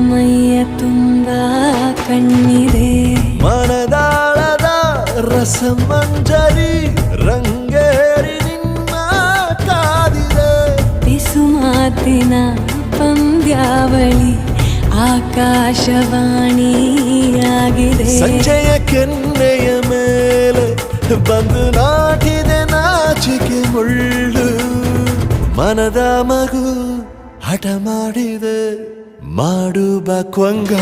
ಮೈಯ ತುಂಬ ಕಣ್ಣಿದೆ ಮನದಾಳದ ರಸಮಂಜರಿ ರಂಗೇರಿ ನಿನ್ನ ಕಾದಿದೆ ಪಿಸು ಮಾತಿನ ಪಂದ್ಯಾವಳಿ ಆಕಾಶವಾಣಿಯಾಗಿದೆ ಸಂಜೆಯ ಕೆನ್ನೆಯ ಮೇಲೆ ಬಂದು ನಾಟಿದೆ ನಾಚಿಕೆ ಮುಳ್ಳು ಮನದ ಮಗು ಹಠ ಮಾಡಿದೆ ಮಾಡುವ ಕೊಂಗ